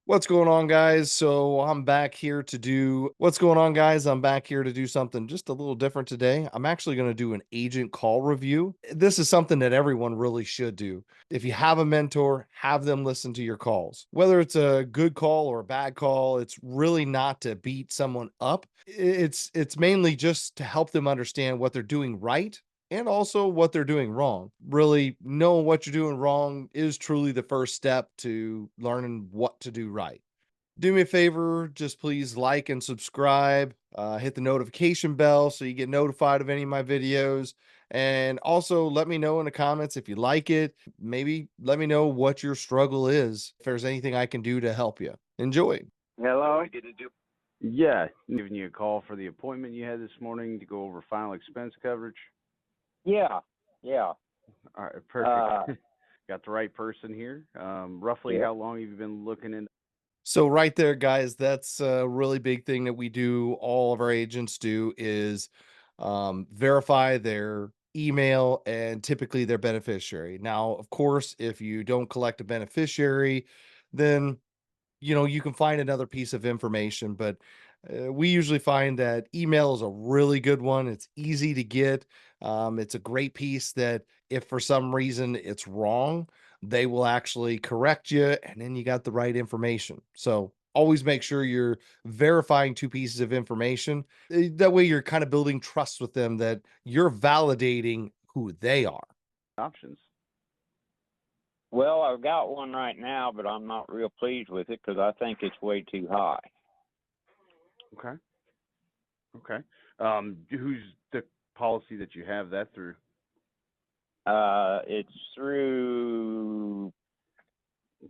What's going on, guys? I'm back here to do what's going on, guys. I'm back here to do something just a little different today. I'm actually going to do an agent call review. This is something that everyone really should do. If you have a mentor, have them listen to your calls. Whether it's a good call or a bad call, it's really not to beat someone up. It's mainly just to help them understand what they're doing right and also what they're doing wrong. Really, knowing what you're doing wrong is truly the first step to learning what to do right. Do me a favor, just please like and subscribe, hit the notification bell so you get notified of any of my videos. And also let me know in the comments if you like it. Maybe let me know what your struggle is, if there's anything I can do to help you. Enjoy. Hello? Yeah, giving you a call for the appointment you had this morning to go over final expense coverage. Yeah, yeah. All right, Uh, perfect. Got the right person here. Roughly yeah. how long have you been looking into? So right there, guys, that's a really big thing that we do. All of our agents do is verify their email and typically their beneficiary. Now, of course, if you don't collect a beneficiary, then you can find another piece of information, but we usually find that email is a really good one. It's easy to get. It's a great piece that if for some reason it's wrong, they will actually correct you and then you got the right information. So always make sure you're verifying two pieces of information. That way you're kind of building trust with them that you're validating who they are. Options? Well, I've got one right now, but I'm not real pleased with it because I think it's way too high. Okay. Okay. Who's the policy that you have that through? It's through.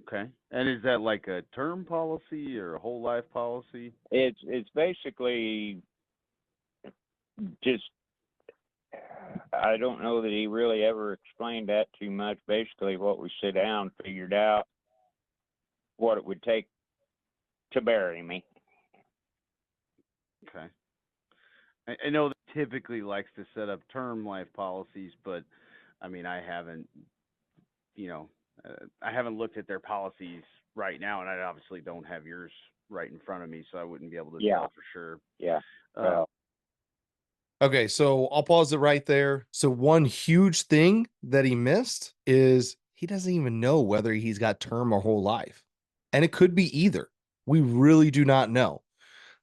Okay. And is that like a term policy or a whole life policy? It's basically just. I don't know that he really ever explained that too much. Basically, what we sit down figured out what it would take to bury me. Okay. I know that typically likes to set up term life policies, but I mean, you know, I haven't looked at their policies right now, and I obviously don't have yours right in front of me, so I wouldn't be able to Yeah, tell for sure. yeah. Uh, Okay, so I'll pause it right there. So one huge thing that he missed is he doesn't even know whether he's got term or whole life. And it could be either. We really do not know.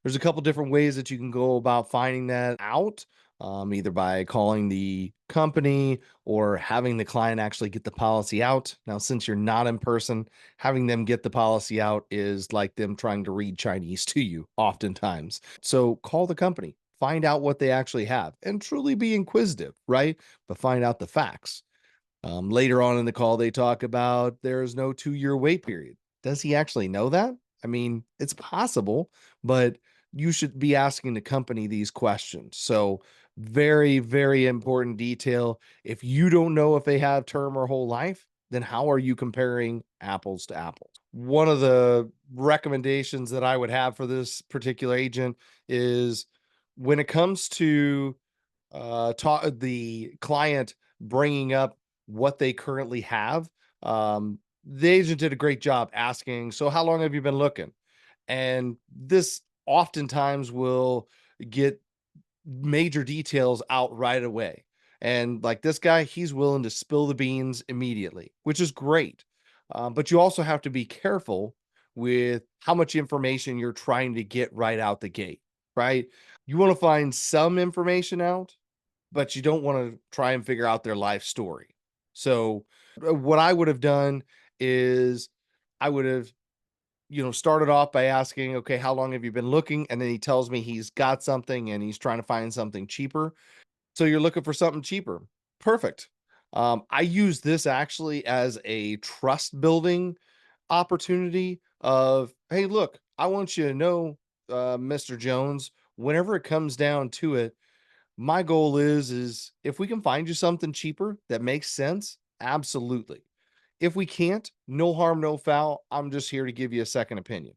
There's a couple different ways that you can go about finding that out, either by calling the company or having the client actually get the policy out. Now, since you're not in person, having them get the policy out is like them trying to read Chinese to you, oftentimes. So call the company, find out what they actually have, and truly be inquisitive, right? But find out the facts. Later on in the call, they talk about there is no 2-year wait period. Does he actually know that? I mean, it's possible, but you should be asking the company these questions. So, very, very important detail. If you don't know if they have term or whole life, then how are you comparing apples to apples? One of the recommendations that I would have for this particular agent is when it comes to the client bringing up what they currently have. The agent did a great job asking, so how long have you been looking? And this oftentimes will get major details out right away. And like this guy, he's willing to spill the beans immediately, which is great. But you also have to be careful with how much information you're trying to get right out the gate, right? You want to find some information out, but you don't want to try and figure out their life story. So, what I would have done is I would have, started off by asking, okay, how long have you been looking? And then he tells me he's got something and he's trying to find something cheaper. So, you're looking for something cheaper. Perfect. I use this actually as a trust building opportunity of, hey, look, I want you to know, Mr. Jones, whenever it comes down to it, my goal is if we can find you something cheaper that makes sense, absolutely. If we can't, no harm, no foul. I'm just here to give you a second opinion,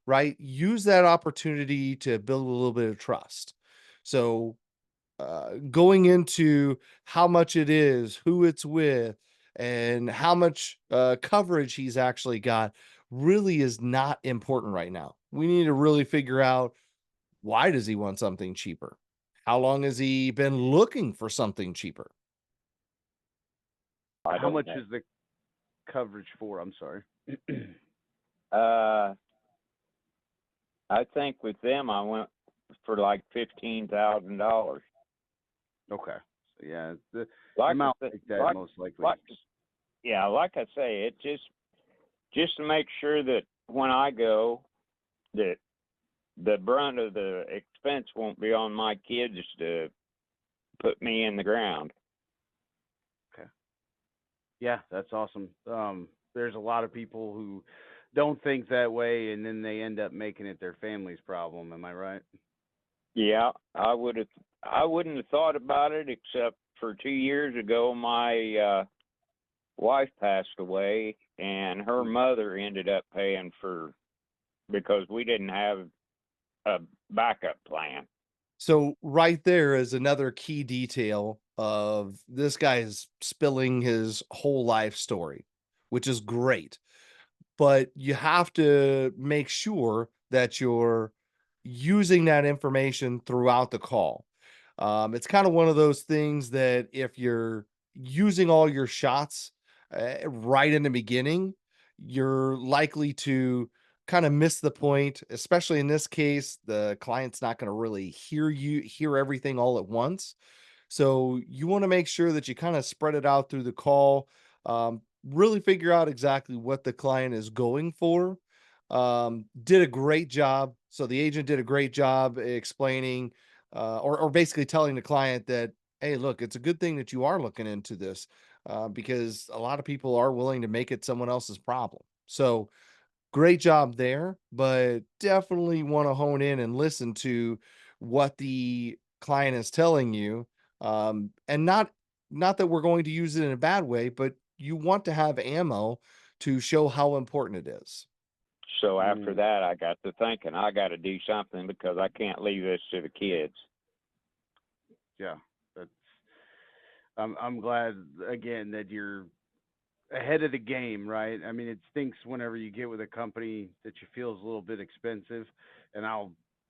right? Use that opportunity to build a little bit of trust. So, going into how much it is, who it's with, and how much coverage he's actually got really is not important right now. We need to really figure out, why does he want something cheaper? How long has he been looking for something cheaper? I How don't much know. is the coverage for? I'm sorry. Uh, I think with them I went for like $15,000. Okay. So yeah, the Like amount I said, like that most likely. yeah, like I say, it just to make sure that when I go, that the brunt of the expense won't be on my kids to put me in the ground. Okay. Yeah, that's awesome. There's a lot of people who don't think that way, and then they end up making it their family's problem. Am I right? Yeah, I wouldn't have thought about it except for 2 years ago my wife passed away and her Mm. mother ended up paying for because we didn't have a backup plan. So right there is another key detail of this guy is spilling his whole life story, which is great. But you have to make sure that you're using that information throughout the call. It's kind of one of those things that if you're using all your shots right in the beginning, you're likely to kind of miss the point. Especially in this case, the client's not going to really hear everything all at once. So you want to make sure that you kind of spread it out through the call. Really figure out exactly what the client is going for. Did a great job. So the agent did a great job explaining, or basically telling the client that, hey, look, it's a good thing that you are looking into this, because a lot of people are willing to make it someone else's problem. So great job there, but definitely want to hone in and listen to what the client is telling you. And not that we're going to use it in a bad way, but you want to have ammo to show how important it is. So after Mm, that, I got to thinking I got to do something because I can't leave this to the kids. yeah, that's. I'm glad again that you're ahead of the game, right? I mean, it stinks whenever you get with a company that you feel is a little bit expensive, and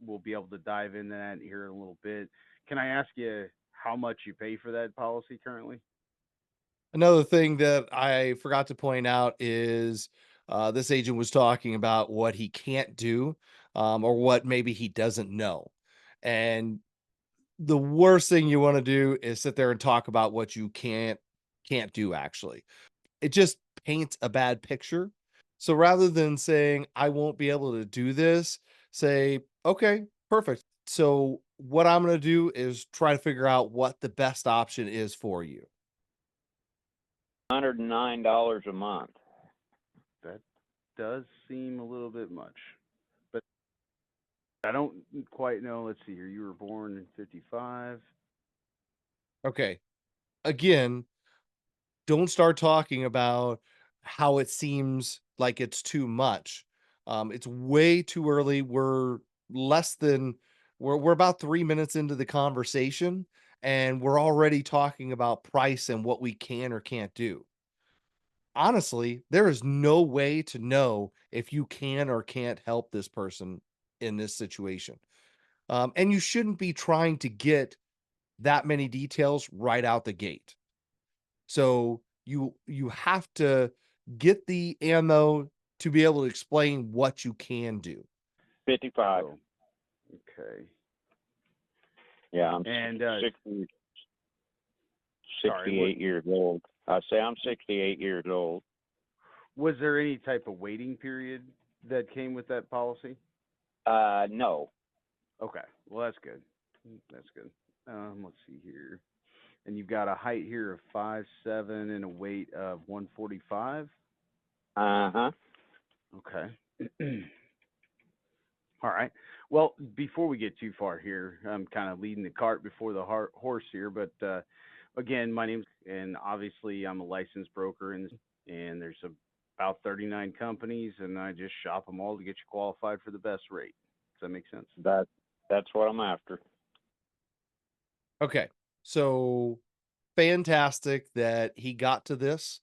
we'll be able to dive into that here in a little bit. Can I ask you how much you pay for that policy currently? Another thing that I forgot to point out is, this agent was talking about what he can't do, or what maybe he doesn't know. And the worst thing you want to do is sit there and talk about what you can't do actually. It just paints a bad picture. So rather than saying I won't be able to do this, say, okay, perfect. So what I'm going to do is try to figure out what the best option is for you. $109 a month. That does seem a little bit much, but I don't quite know. Let's see here. You were born in 55. Okay. Again, don't start talking about how it seems like it's too much. It's way too early. Less than we're about 3 minutes into the conversation, and we're already talking about price and what we can or can't do. Honestly, there is no way to know if you can or can't help this person in this situation. And you shouldn't be trying to get that many details right out the gate. So you have to get the ammo to be able to explain what you can do. 55. So, okay. Yeah, I'm And 60, sorry, what 68 years old. I say I'm 68 years old. was there any type of waiting period that came with that policy? No. Okay, well that's good. That's good. Let's see here. And you've got a height here of 5'7" and a weight of 145. Uh-huh. Okay. All right. Well, before we get too far here, I'm kind of leading the cart before the horse here. But again, my name's and obviously I'm a licensed broker, and there's about 39 companies, and I just shop them all to get you qualified for the best rate. Does that make sense? That that's what I'm after. Okay. So fantastic that he got to this.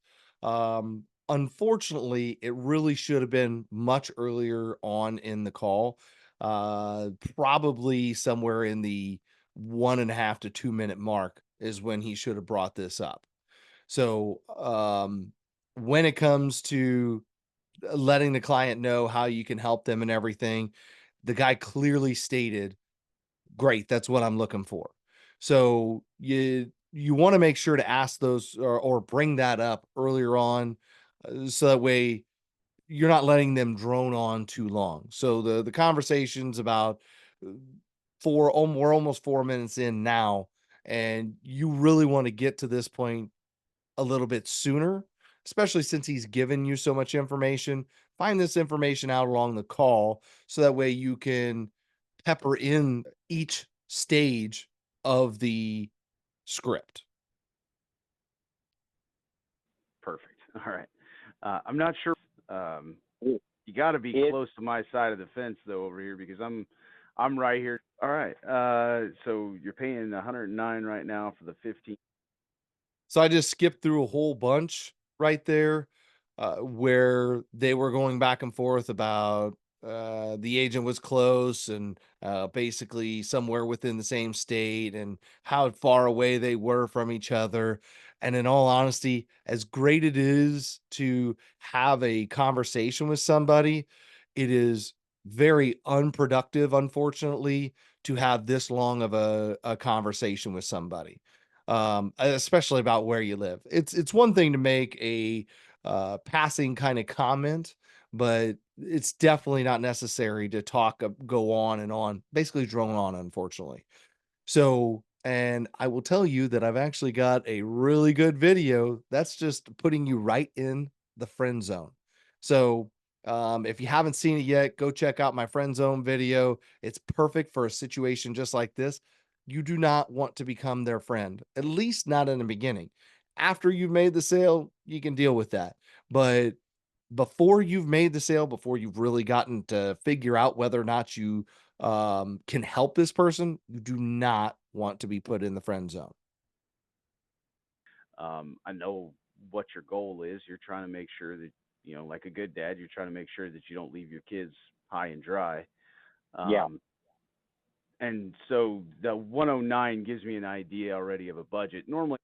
Unfortunately, it really should have been much earlier on in the call. Probably somewhere in the 1.5 to 2 minute mark is when he should have brought this up. So, when it comes to letting the client know how you can help them and everything, the guy clearly stated, "Great, that's what I'm looking for." So you want to make sure to ask those or bring that up earlier on, so that way you're not letting them drone on too long. So the conversations about uh, we're almost 4 minutes in now, and you really want to get to this point a little bit sooner, especially since he's given you so much information. Find this information out along the call so that way you can pepper in each stage of the script. Perfect. All right. I'm not sure. It, You got to be it close to my side of the fence though over here because I'm right here. All right. So you're paying 109 right now for the 15. So I just skipped through a whole bunch right there, where they were going back and forth about the agent was close and basically somewhere within the same state and how far away they were from each other. And in all honesty, as great it is to have a conversation with somebody, it is very unproductive, unfortunately, to have this long of a conversation with somebody, especially about where you live. It's one thing to make a passing kind of comment, but it's definitely not necessary to go on and on, basically drone on, unfortunately. So, and I will tell you that I've actually got a really good video that's just putting you right in the friend zone. So, if you haven't seen it yet, go check out my friend zone video. It's perfect for a situation just like this. You do not want to become their friend, at least not in the beginning. After you've made the sale, you can deal with that. But before you've made the sale, before you've really gotten to figure out whether or not you can help this person, you do not want to be put in the friend zone. I know what your goal is. You're trying to make sure that, like a good dad, you're trying to make sure that you don't leave your kids high and dry. yeah. Um, and so the 109 gives me an idea already of a budget. Normally,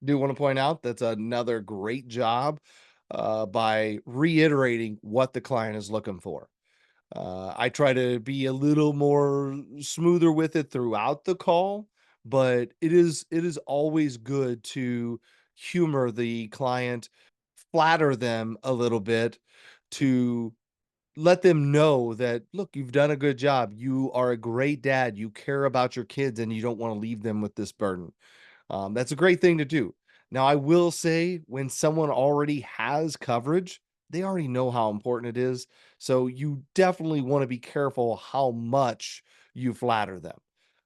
Do want to point out that's another great job by reiterating what the client is looking for. I try to be a little more smoother with it throughout the call, but it is always good to humor the client, flatter them a little bit to let them know that, look, you've done a good job. You are a great dad. You care about your kids and you don't want to leave them with this burden. That's a great thing to do. Now, I will say when someone already has coverage, they already know how important it is. So you definitely want to be careful how much you flatter them.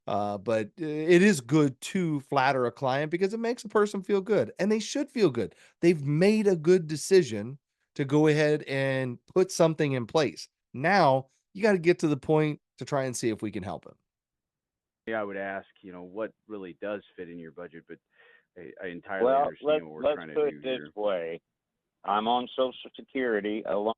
But it is good to flatter a client because it makes a person feel good and they should feel good. They've made a good decision to go ahead and put something in place. Now you got to get to the point to try and see if we can help them. I would ask, what really does fit in your budget, but I entirely Well, understand what we're let's trying to put it do this here. way. I'm on Social Security alone.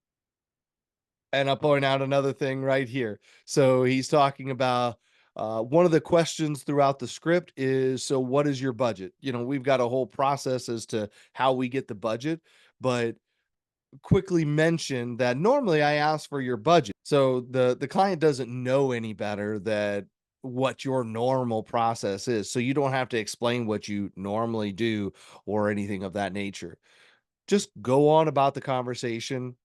And I'll point out another thing right here. So he's talking about one of the questions throughout the script is, so what is your budget? We've got a whole process as to how we get the budget, but quickly mention that normally I ask for your budget. So the client doesn't know any better that what your normal process is. So you don't have to explain what you normally do or anything of that nature. Just go on about the conversation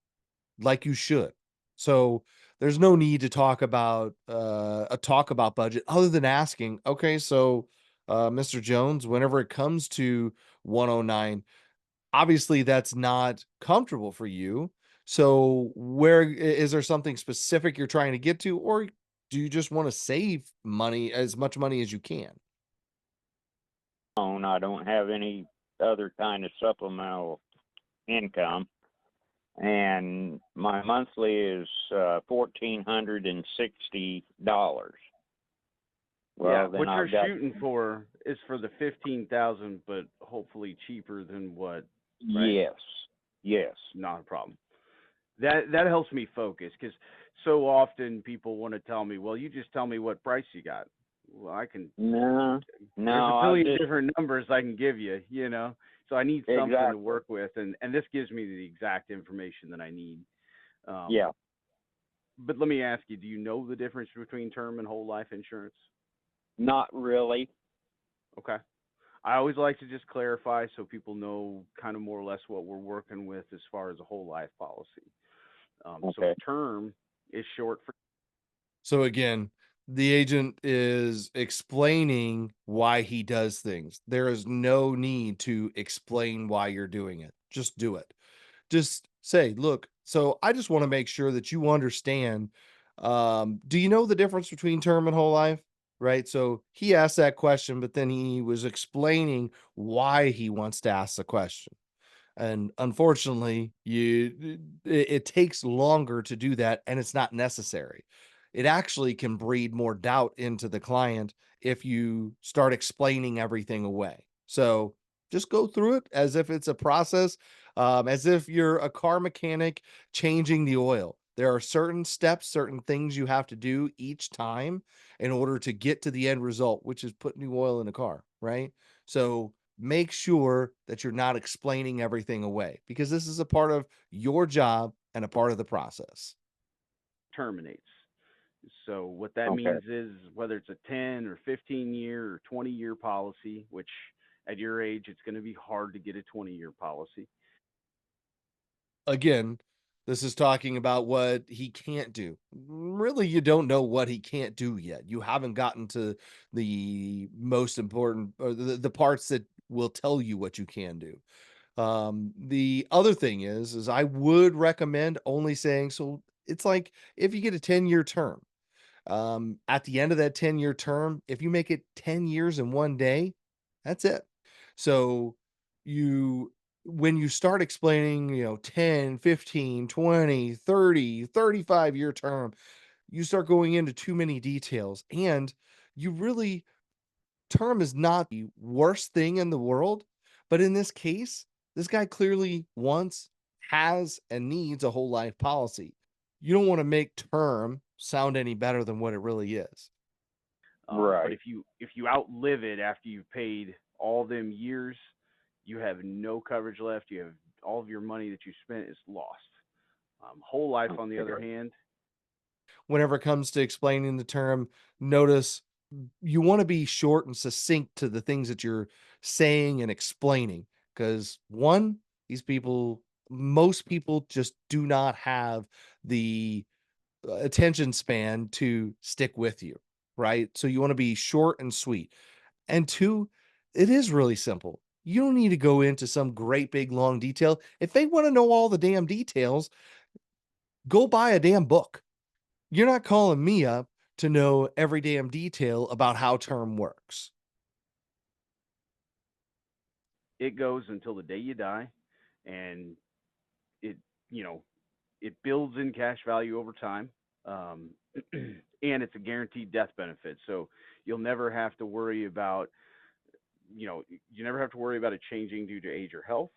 like you should. So there's no need to talk about budget other than asking, okay, so Mr. Jones, whenever it comes to 109, obviously that's not comfortable for you. So is there something specific you're trying to get to, or do you just want to save money, as much money as you can? I don't have any other kind of supplemental income, and my monthly is $1,460. Yeah, Well, then what you're I've got shooting for is for the 15,000, but hopefully cheaper than what, right? yes, Yes. Not a problem. That helps me focus because so often people want to tell me, well, you just tell me what price you got. Well, I can. No, There's a no, I billion just different numbers I can give you, you know. So I need something to exactly. work with, and this gives me the exact information that I need. Um, Yeah. but let me ask you, do you know the difference between term and whole life insurance? Not really. Okay. I always like to just clarify so people know kind of more or less what we're working with as far as a whole life policy. So Okay. term is short for So again, the agent is explaining why he does things. There is no need to explain why you're doing it. Just do it. Just say, look, so I just want to make sure that you understand. Do you know the difference between term and whole life? Right. So he asked that question, but then he was explaining why he wants to ask the question. And unfortunately, it takes longer to do that, and it's not necessary. It actually can breed more doubt into the client if you start explaining everything away. So just go through it as if it's a process, as if you're a car mechanic changing the oil. There are certain steps, certain things you have to do each time in order to get to the end result, which is put new oil in a car, right? So make sure that you're not explaining everything away because this is a part of your job and a part of the process. terminates. So what that Okay. means is whether it's a 10 or 15-year or 20-year policy, which at your age it's going to be hard to get a 20-year policy. Again, this is talking about what he can't do. Really, you don't know what he can't do yet. You haven't gotten to the most important or the parts that will tell you what you can do. The other thing is I would recommend only saying, so it's like if you get a 10-year term, at the end of that 10-year term, if you make it 10 years in one day, that's it. So you when you start explaining, 10, 15, 20, 30, 35-year term, you start going into too many details and you really term is not the worst thing in the world, but in this case, this guy clearly wants, has, and needs a whole life policy. You don't want to make term sound any better than what it really is. But Right. if you outlive it after you've paid all them years, you have no coverage left. You have all of your money that you spent is lost. Whole life, on the other Okay. hand, Whenever it comes to explaining the term, notice you want to be short and succinct to the things that you're saying and explaining. Because one, most people just do not have the attention span to stick with you, right? So you want to be short and sweet. And two, it is really simple. You don't need to go into some great big long detail. If they want to know all the damn details, go buy a damn book. You're not calling me up to know every damn detail about how term works. it goes until the day you die, and it you know it builds in cash value over time. Um, and it's a guaranteed death benefit. So you'll never have to worry about, you never have to worry about it changing due to age or health,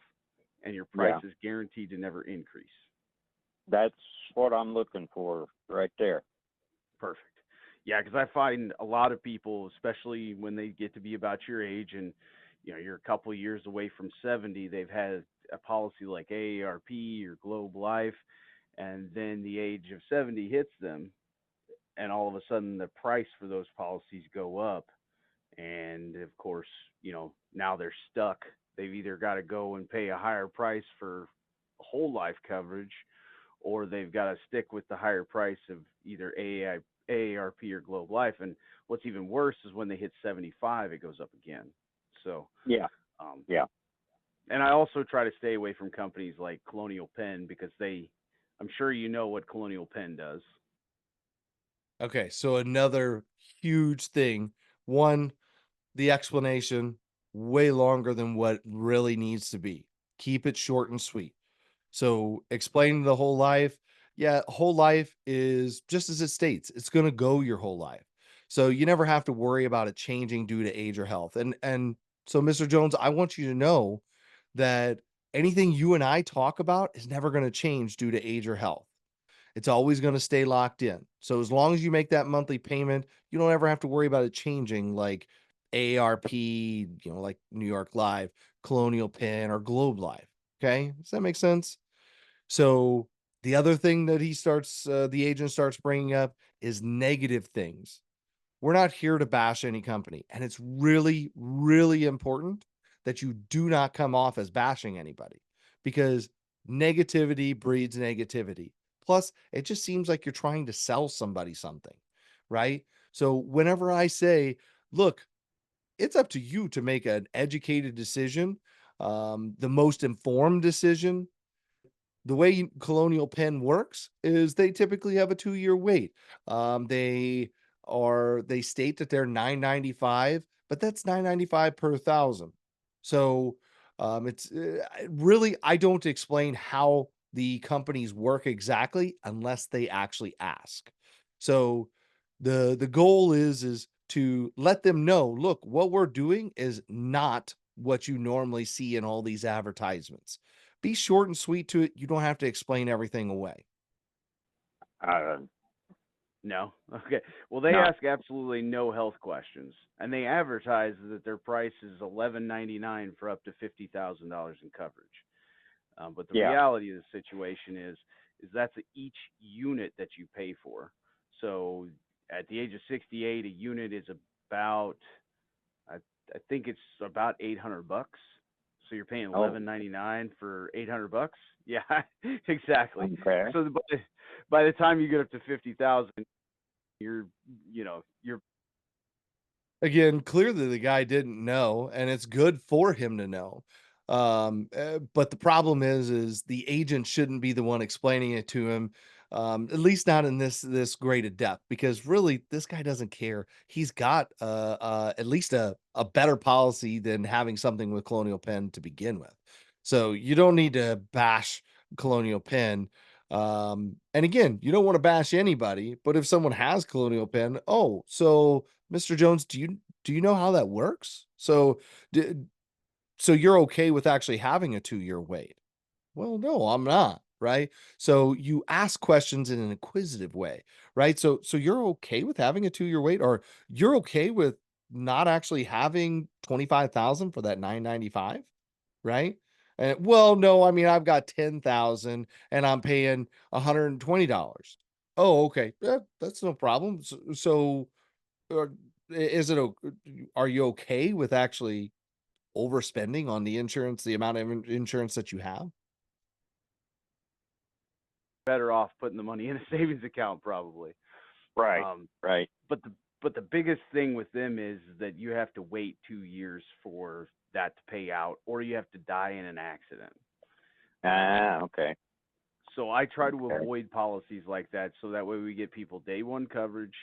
and your price Yeah. is guaranteed to never increase. That's what I'm looking for right there. Perfect. Yeah, because I find a lot of people, especially when they get to be about your age and you're a couple years away from 70, they've had a policy like AARP or Globe Life, and then the age of 70 hits them, and all of a sudden the price for those policies go up, and of course, now they're stuck. They've either got to go and pay a higher price for whole life coverage, or they've got to stick with the higher price of either AARP or Globe Life. And what's even worse is when they hit 75, it goes up again. So, Yeah. um, Yeah. and I also try to stay away from companies like Colonial Penn because I'm sure you know what Colonial Penn does. Okay, so another huge thing. One, the explanation way longer than what really needs to be. Keep it short and sweet. So explaining the whole life, yeah, whole life is just as it states, it's going to go your whole life. So you never have to worry about it changing due to age or health. And so Mr. Jones, I want you to know that anything you and I talk about is never going to change due to age or health. It's always going to stay locked in. So as long as you make that monthly payment, you don't ever have to worry about it changing like AARP, like New York Live, Colonial Penn, or Globe Live. Okay. Does that make sense? So the other thing that the agent starts bringing up is negative things. We're not here to bash any company. And it's really, really important that you do not come off as bashing anybody because negativity breeds negativity. Plus, it just seems like you're trying to sell somebody something, right? So whenever I say, look, it's up to you to make an educated decision, the most informed decision. The way Colonial Penn works is they typically have a 2-year wait. They state that they're 995, but that's 995 per thousand. So it's really, I don't explain how the companies work exactly unless they actually ask. So the goal is to let them know, look, what we're doing is not what you normally see in all these advertisements. Be short and sweet to it. You don't have to explain everything away. Uh, No. Okay. Well, they no. ask absolutely no health questions, and they advertise that their price is $11.99 for up to $50,000 in coverage. But the Yeah. reality of the situation is that's each unit that you pay for. So at the age of 68, a unit is about, I, I think it's about $800. So you're paying Oh, $11.99 for $800. Yeah, exactly. okay. So by the time you get up to 50,000, you're you're Again, clearly the guy didn't know, and it's good for him to know. But the problem is the agent shouldn't be the one explaining it to him. At least not in this great a depth, because really this guy doesn't care. He's got at least a better policy than having something with Colonial Penn to begin with. So you don't need to bash Colonial Penn. And again, you don't want to bash anybody, but if someone has Colonial Penn, oh, so Mr. Jones, do you know how that works? So you're okay with actually having a 2-year wait? Well, no, I'm not, right? So you ask questions in an inquisitive way, right? So you're okay with having a 2-year wait, or you're okay with not actually having 25,000 for that 995, right? And well, no, I mean I've got 10,000 and I'm paying $120. Oh, okay. That's no problem. So or is it o are you okay with actually overspending on the insurance, the amount of insurance that you have? better off putting the money in a savings account probably. Right. Um, Right. but the biggest thing with them is that you have to wait 2 years for that to pay out, or you have to die in an accident. Okay. So I try to Okay. avoid policies like that, so that way we get people day one coverage.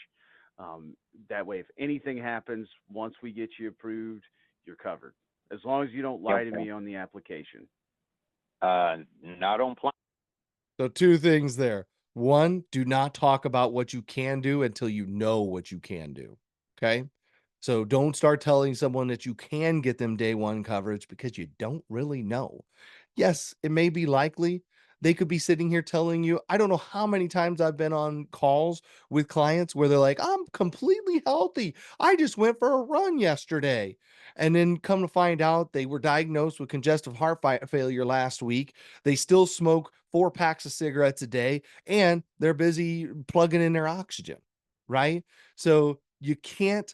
That way, if anything happens, once we get you approved, you're covered. As long as you don't lie to Okay. me on the application. Not on plan. So 2 things there. 1, do not talk about what you can do until you know what you can do, okay? So don't start telling someone that you can get them day 1 coverage because you don't really know. Yes, it may be likely. They could be sitting here telling you, I don't know how many times I've been on calls with clients where they're like, "I'm completely healthy. I just went for a run yesterday." And then come to find out they were diagnosed with congestive heart failure last week. They still smoke 4 packs of cigarettes a day and they're busy plugging in their oxygen, right? So you can't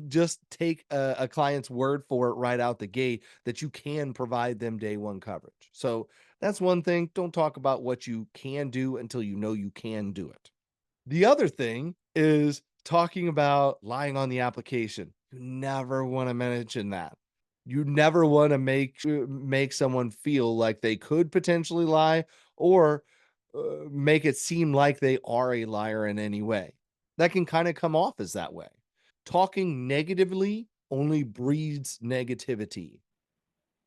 just take a client's word for it right out the gate that you can provide them day 1 coverage. So that's one thing. Don't talk about what you can do until you know you can do it. The other thing is talking about lying on the application. You never want to mention that. You never want to make someone feel like they could potentially lie or make it seem like they are a liar in any way. That can kind of come off as that way. Talking negatively only breeds negativity.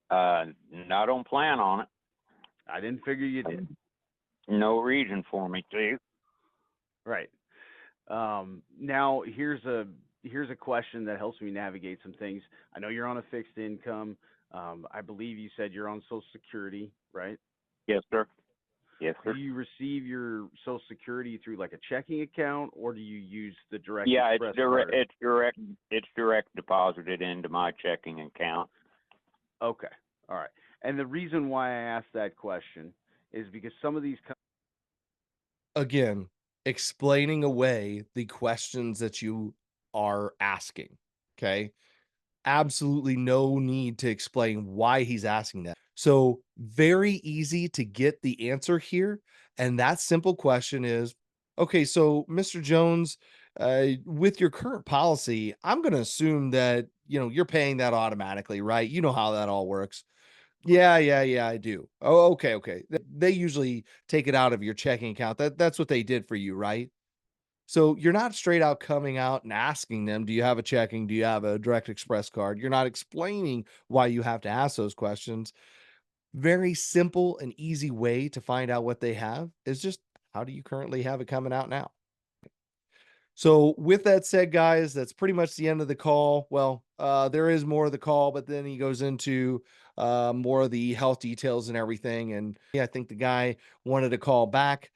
Not on plan on it. I didn't figure you did. No reason for me to. Right. Now here's a question that helps me navigate some things. I know you're on a fixed income. I believe you said you're on Social Security, right? Yes, sir. Yes, Do sir. you receive your Social Security through like a checking account, or do you use the Direct Yeah, Express card? it's direct deposited into my checking account. Okay, all right. And the reason why I asked that question is because some of these Again, explaining away the questions that you are asking. Okay. Absolutely no need to explain why he's asking that. So, very easy to get the answer here. And that simple question is, okay, so Mr. Jones, with your current policy, I'm going to assume that, you're paying that automatically, right? You know how that all works. Yeah, yeah, yeah, I do. Oh, okay, okay. They usually take it out of your checking account. That's what they did for you, right? So you're not straight out coming out and asking them, do you have a checking? Do you have a direct express card? You're not explaining why you have to ask those questions. Very simple and easy way to find out what they have is just, how do you currently have it coming out now? So with that said, guys, that's pretty much the end of the call. Well, there is more of the call, but then he goes into more of the health details and everything. And yeah, I think the guy wanted to call back.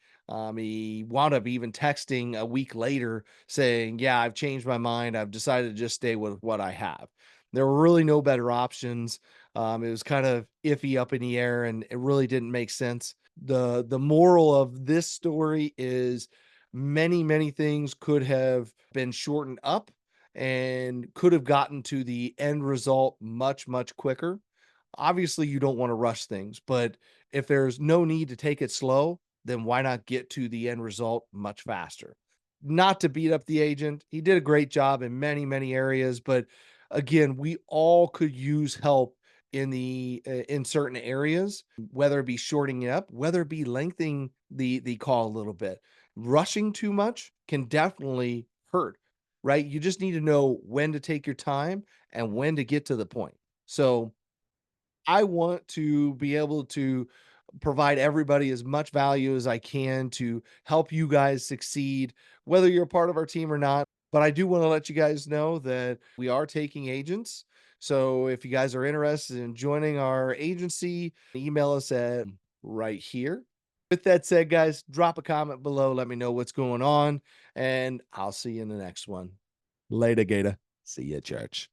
He wound up even texting a week later saying, "Yeah, I've changed my mind. I've decided to just stay with what I have." There were really no better options. It was kind of iffy up in the air, and it really didn't make sense. The moral of this story is many things could have been shortened up and could have gotten to the end result much quicker. Obviously, you don't want to rush things, but if there's no need to take it slow, then why not get to the end result much faster? Not to beat up the agent. He did a great job in many areas, but again, we all could use help in certain areas, whether it be shorting it up, whether it be lengthening the call a little bit. Rushing too much can definitely hurt, right? You just need to know when to take your time and when to get to the point. So, I want to be able to provide everybody as much value as I can to help you guys succeed, whether you're a part of our team or not. But I do want to let you guys know that we are taking agents. So if you guys are interested in joining our agency, email us at right here. With that said, guys, drop a comment below. Let me know what's going on, and I'll see you in the next one. Later, Gator. See you at church.